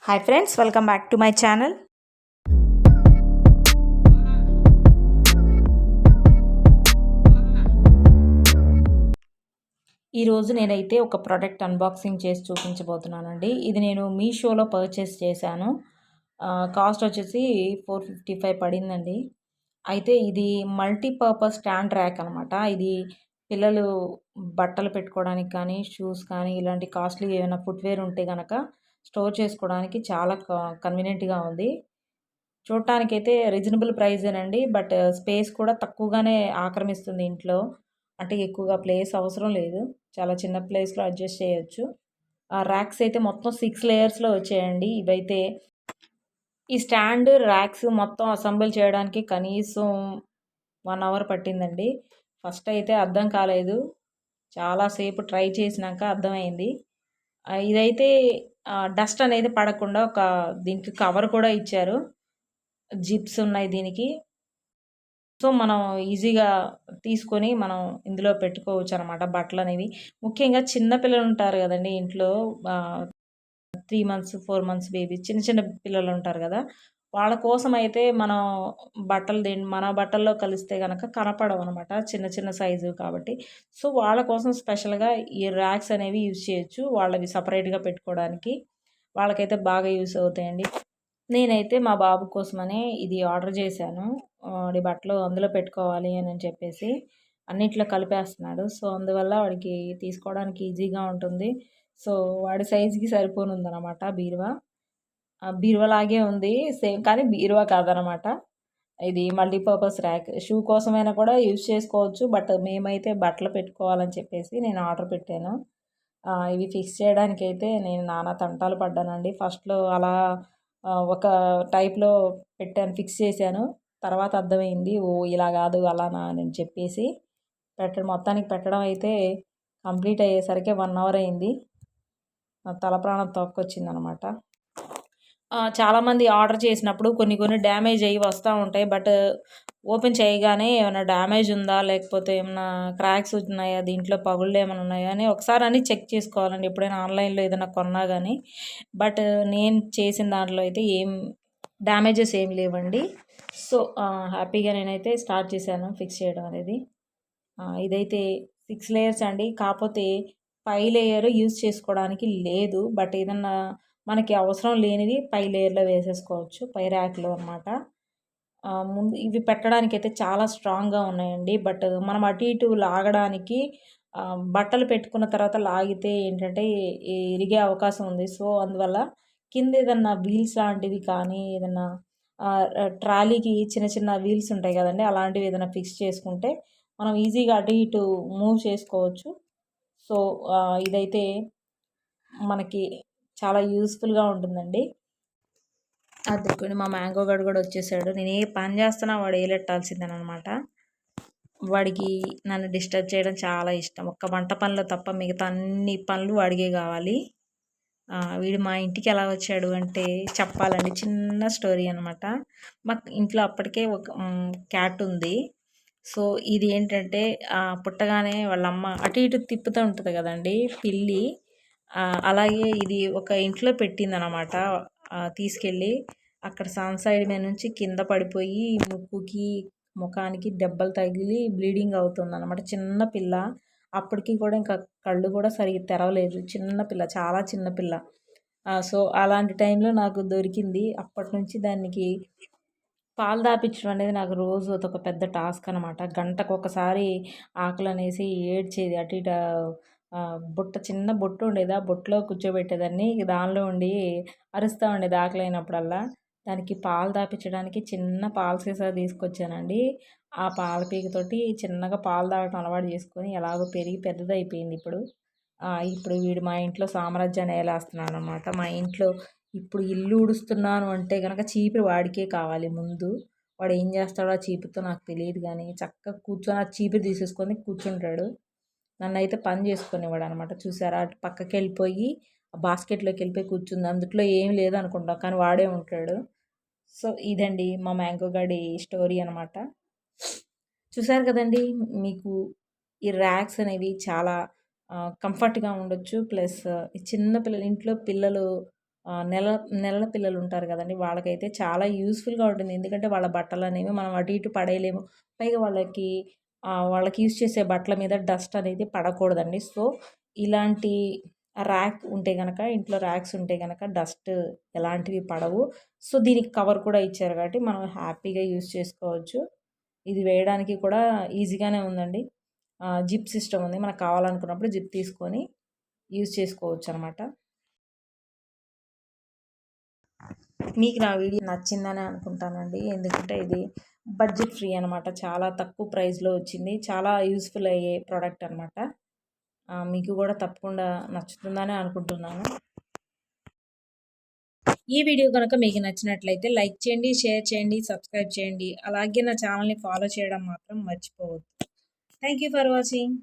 Hi friends, welcome back to my channel. ఈరోజు నేనైతే ఒక ప్రోడక్ట్ అన్బాక్సింగ్ చేసి చూపించబోతున్నానండి. ఇది నేను మీషోలో పర్చేస్ చేశాను. కాస్ట్ వచ్చేసి 455 పడిందండి. అయితే ఇది మల్టీపర్పస్ స్టాండ్ ర్యాక్ అనమాట. ఇది పిల్లలు బట్టలు పెట్టుకోవడానికి కానీ, షూస్ కానీ, ఇలాంటి కాస్ట్లీ ఏమైనా ఫుట్వేర్ ఉంటే కనుక స్టోర్ చేసుకోవడానికి చాలా కన్వీనియంట్గా ఉంది. చూడటానికైతే రీజనబుల్ ప్రైజేనండి. బట్ స్పేస్ కూడా తక్కువగానే ఆక్రమిస్తుంది ఇంట్లో. అంటే ఎక్కువగా ప్లేస్ అవసరం లేదు. చాలా చిన్న ప్లేస్‌లో అడ్జస్ట్ చేయొచ్చు. ర్యాక్స్ అయితే మొత్తం 6 లేయర్స్‌లో వచ్చాయండి. ఇవైతే ఈ స్టాండ్, ర్యాక్స్ మొత్తం అసెంబుల్ చేయడానికి కనీసం 1 అవర్ పట్టిందండి. ఫస్ట్ అయితే అర్థం కాలేదు. చాలా సేపు ట్రై చేసినాక అర్థమైంది. ఇదైతే డస్ట్ అనేది పడకుండా దీనికి కవర్ కూడా ఇచ్చారు. జిప్స్ ఉన్నాయి దీనికి. సో, మనం ఈజీగా తీసుకొని మనం ఇందులో పెట్టుకోవచ్చనమాట బట్టలనేవి. ముఖ్యంగా చిన్న పిల్లలుంటారు గదండీ ఇంట్లో. 3 మంత్స్, 4 మంత్స్ బేబీస్ చిన్న చిన్న పిల్లలుంటారు గదా! వాళ్ళ కోసమైతే మనం మన బట్టల్లో కలిస్తే గనక కనపడవనమాట. చిన్న చిన్న సైజు కాబట్టి. సో, వాళ్ళ కోసం స్పెషల్‌గా ఈ ర్యాక్స్ అనేవి యూజ్ చేయొచ్చు. వాళ్ళవి సెపరేట్‌గా పెట్టుకోవడానికి. వాళ్ళకైతే బాగా యూజ్ అవుతాయండి. నేనైతే మా బాబు కోసమని ఇది ఆర్డర్ చేశాను. వాడి బట్టలు అందులో పెట్టుకోవాలి అని చెప్పేసి. అన్నిట్లో కలిపేస్తున్నాడు. సో, అందువల్ల వాడికి తీసుకోవడానికి ఈజీగా ఉంటుంది. సో, వాడి సైజ్‌కి సరిపోనుందనమాట బీరువా. బీరువాలాగే ఉంది. సేమ్ కానీ బీరువా కాదనమాట. ఇది మల్టీపర్పస్ ర్యాక్. షూ కోసమైనా కూడా యూజ్ చేసుకోవచ్చు. బట్ మేమైతే బట్టలు పెట్టుకోవాలని చెప్పేసి నేను ఆర్డర్ పెట్టాను. ఇవి ఫిక్స్ చేయడానికైతే నేను నానా తంటాలు పడ్డానండి. ఫస్ట్‌లో అలా ఒక టైప్‌లో పెట్టాను, ఫిక్స్ చేశాను. తర్వాత అర్థమైంది. ఓహ్! ఇలా కాదు అలానా అని చెప్పేసి మొత్తానికి పెట్టడం అయితే కంప్లీట్ అయ్యేసరికి 1 అవర్ అయింది. నా తల ప్రాణం తోక్కొచ్చిందనమాట. చాలామంది ఆర్డర్ చేసినప్పుడు కొన్ని కొన్ని డ్యామేజ్ అయ్యి వస్తా ఉంటాయి. బట్ ఓపెన్ చేయగానే ఏమైనా డ్యామేజ్ ఉందా? లేకపోతే ఏమన్నా క్రాక్స్ ఉన్నాయా? దీంట్లో పగుళ్ళు ఏమైనా ఉన్నాయా? అని ఒకసారి అన్నీ చెక్ చేసుకోవాలండి ఎప్పుడైనా ఆన్‌లైన్‌లో ఏదైనా కొన్నా గానీ. బట్ నేను చేసిన దాంట్లో అయితే డ్యామేజెస్ ఏమి లేవండి. సో, హ్యాపీగా నేనైతే స్టార్ట్ చేశాను ఫిక్స్ చేయడం అనేది. ఇదైతే 6 లేయర్స్ అండి. కాపోతే పై లేయర్ యూజ్ చేసుకోవడానికి లేదు. బట్ ఏదన్నా మనకి అవసరం లేనివి పై లేయర్‌లో వేసేసుకోవచ్చు. పై ర్యాక్‌లో అనమాట. ముందు ఇవి పెట్టడానికైతే చాలా స్ట్రాంగ్‌గా ఉన్నాయండి. బట్ మనం అటు ఇటు లాగడానికి బట్టలు పెట్టుకున్న తర్వాత లాగితే ఏంటంటే ఇరిగే అవకాశం ఉంది. సో, అందువల్ల కింద ఏదన్నా వీల్స్ లాంటివి కానీ ఏదన్నా ట్రాలీకి చిన్న చిన్న వీల్స్ ఉంటాయి కదండీ! అలాంటివి ఏదైనా ఫిక్స్ చేసుకుంటే మనం ఈజీగా అటు ఇటు మూవ్ చేసుకోవచ్చు. సో, ఇదైతే మనకి చాలా యూజ్‌ఫుల్‌గా ఉంటుందండి. అదిగోండి మా మ్యాంగో గాడు కూడా వచ్చేసాడు. నేను ఏ పని చేస్తున్నా వాడు ఏలెట్టాల్సిందేననమాట. వాడికి నన్ను డిస్టర్బ్ చేయడం చాలా ఇష్టం. ఒక్క వంట పనిలో తప్ప మిగతా అన్ని పనులు వాడికే కావాలి. వీడు మా ఇంటికి ఎలా వచ్చాడు అంటే చెప్పాలండి, చిన్న స్టోరీ అనమాట. మాకు ఇంట్లో అప్పటికే ఒక క్యాట్ ఉంది. సో, ఇది ఏంటంటే పుట్టగానే వాళ్ళమ్మ అటు ఇటు తిప్పుతూ ఉంటుంది కదండీ పిల్లి. అలాగే ఇది ఒక ఇంట్లో పెట్టిందనమాట. తీసుకెళ్ళి అక్కడ సైడ్ మీద నుంచి కింద పడిపోయి ముక్కుకి, ముఖానికి దెబ్బలు తగిలి బ్లీడింగ్ అవుతుందనమాట. చిన్న పిల్ల. అప్పటికి కూడా ఇంకా కళ్ళు కూడా సరిగ్గా తెరవలేదు. చిన్న పిల్ల, చాలా చిన్న పిల్ల. సో, అలాంటి టైంలో నాకు దొరికింది. అప్పటినుంచి దానికి పాలు తాపించడం అనేది నాకు రోజు అదొక పెద్ద టాస్క్ అనమాట. గంటకొకసారి ఆకలనేసి ఏడ్చేది. అటు ఇటు చిన్న బుట్ట ఉండేది. ఆ బుట్టలో కూర్చోబెట్టేదాన్ని. దానిలో ఉండి అరుస్తా ఉండేది ఆకలైనప్పుడల్లా. దానికి పాలు తాపించడానికి చిన్న పాల సీసా తీసుకొచ్చానండి. ఆ పాల పీకతోటి చిన్నగా పాలు తాగటం అలవాటు చేసుకొని ఎలాగో పెరిగి పెద్దదయిపోయింది ఇప్పుడు. ఇప్పుడు వీడు మా ఇంట్లో సామ్రాజ్యాన్ని ఏలేస్తున్నాడనమాట. మా ఇంట్లో ఇప్పుడు ఇల్లు ఊడుస్తున్నాను అంటే గనక చీపురు వాడికే కావాలి ముందు. వాడు ఏం చేస్తాడో ఆ చీపురుతో నాకు తెలియదు గానీ, చక్కగా కూర్చొని ఆ చీపురు తీసేసుకొని కూర్చుంటాడు. నన్నైతే పని చేసుకొనివ్వడనమాట. చూసారా? అటు పక్కకెళ్ళిపోయి ఆ బాస్కెట్‌లోకెళ్ళిపోయి కూర్చుంది. అందుట్లో ఏం లేదనుకుంటాం. కానీ వాడే ఉంటాడు. సో, ఇదండి మా మ్యాంగో గాడి స్టోరీ అనమాట. చూసారు కదండీ! మీకు ఈ ర్యాక్స్ అనేవి చాలా కంఫర్ట్‌గా ఉండొచ్చు. ప్లస్ ఈ చిన్న పిల్లలు ఇంట్లో పిల్లలు నెల నెలల పిల్లలు ఉంటారు కదండీ! వాళ్ళకైతే చాలా యూజ్‌ఫుల్‌గా ఉంటుంది. ఎందుకంటే వాళ్ళ బట్టలనేవి మనం అటు ఇటు పడేయలేము. పైగా వాళ్ళకి యూజ్ చేసే బట్టల మీద డస్ట్ అనేది పడకూడదండి. సో, ఇలాంటి ర్యాక్ ఉంటే గనక ఇంట్లో ర్యాక్స్ ఉంటే గనక డస్ట్ ఎలాంటివి పడవు. సో, దీనికి కవర్ కూడా ఇచ్చారు కాబట్టి మనం హ్యాపీగా యూజ్ చేసుకోవచ్చు. ఇది వేయడానికి కూడా ఈజీగానే ఉందండి. జిప్ సిస్టమ్ ఉంది. మనకు కావాలనుకున్నప్పుడు జిప్ తీసుకొని యూజ్ చేసుకోవచ్చనమాట. మీకు నా వీడియో నచ్చిందనే అనుకుంటానండి. ఎందుకంటే ఇది బడ్జెట్ ఫ్రీ అనమాట. చాలా తక్కువ ప్రైస్‌లో వచ్చింది. చాలా యూజ్‌ఫుల్ అయ్యే ప్రొడక్ట్ అనమాట. మీకు కూడా తప్పకుండా నచ్చుతుందనే అనుకుంటున్నాను. ఈ వీడియో గనుక మీకు నచ్చినట్లయితే లైక్ చేయండి, షేర్ చేయండి, సబ్స్క్రైబ్ చేయండి. అలాగే నా ఛానల్‌ని ఫాలో చేయడం మాత్రం మర్చిపోవద్దు. Thank you for watching.